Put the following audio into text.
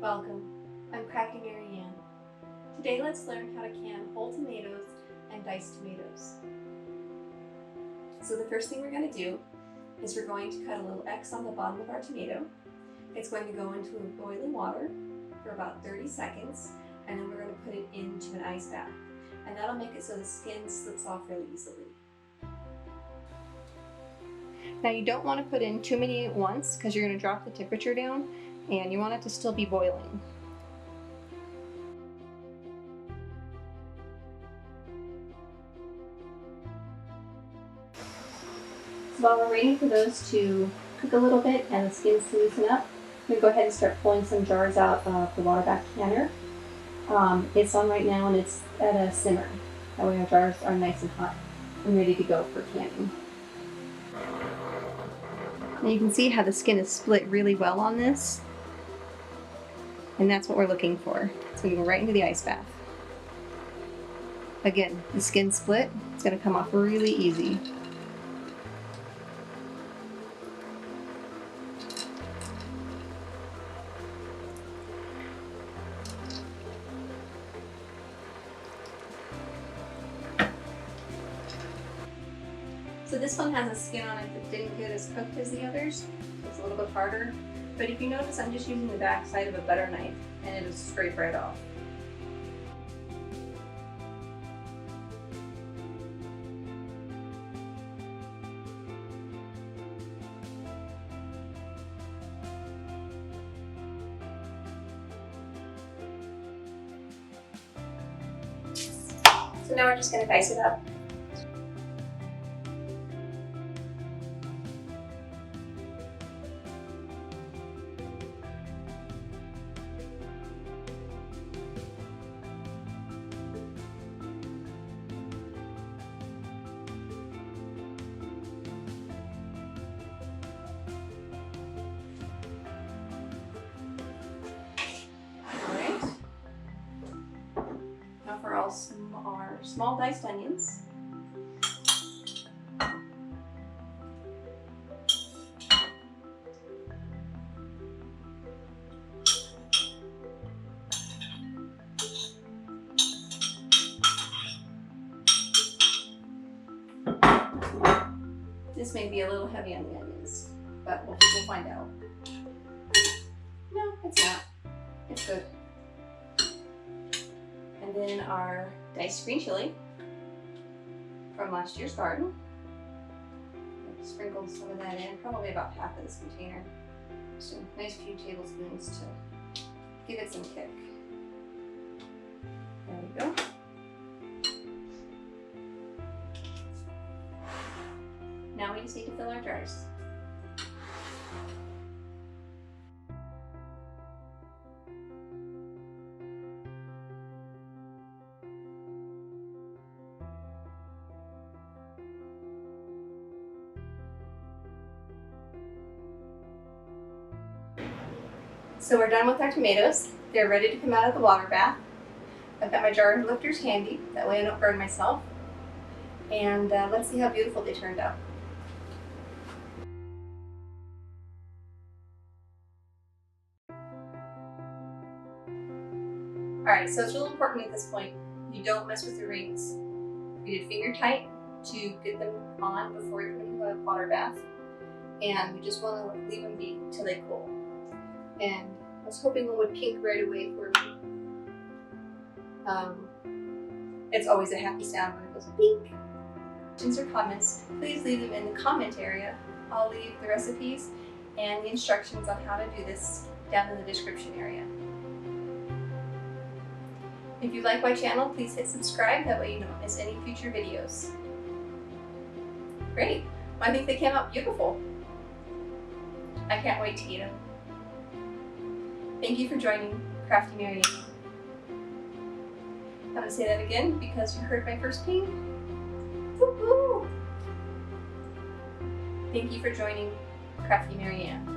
Welcome, I'm Crafty Maryanne. Today let's learn how to can whole tomatoes and diced tomatoes. So the first thing we're going to do is we're going to cut a little X on the bottom of our tomato. It's going to go into boiling water for about 30 seconds and then we're going to put it into an ice bath. And that'll make it so the skin slips off really easily. Now you don't want to put in too many at once because you're going to drop the temperature down and you want it to still be boiling. So while we're waiting for those to cook a little bit and the skins to loosen up, I'm going to go ahead and start pulling some jars out of the water bath canner. It's on right now and it's at a simmer. That way our jars are nice and hot and ready to go for canning. And you can see how the skin is split really well on this. And that's what we're looking for. It's going to go right into the ice bath. Again, the skin split, it's going to come off really easy. So this one has a skin on it that didn't get as cooked as the others. It's a little bit harder. But if you notice, I'm just using the back side of a butter knife and it'll scrape right off. So now we're just going to dice it up. For our small diced onions. This may be a little heavy on the onions, but we'll find out. No, it's not. It's good. And then our diced green chili from last year's garden. Sprinkle some of that in, probably about half of this container. Just a nice few tablespoons to give it some kick. There we go. Now we just need to fill our jars. So we're done with our tomatoes. They're ready to come out of the water bath. I've got my jar lifters handy, that way I don't burn myself. And let's see how beautiful they turned out. Alright, so it's really important at this point, you don't mess with the rings. We did finger tight to get them on before we put them in the water bath. And we just want to leave them be till they cool. And I was hoping one would pink right away for me. It's always a happy sound when it goes pink. Questions or comments, please leave them in the comment area. I'll leave the recipes and the instructions on how to do this down in the description area. If you like my channel, please hit subscribe, that way you don't miss any future videos. Great! I think they came out beautiful. I can't wait to eat them. Thank you for joining Crafty Maryanne. I'm going to say that again because you heard my first ping. Woo-hoo! Thank you for joining Crafty Maryanne.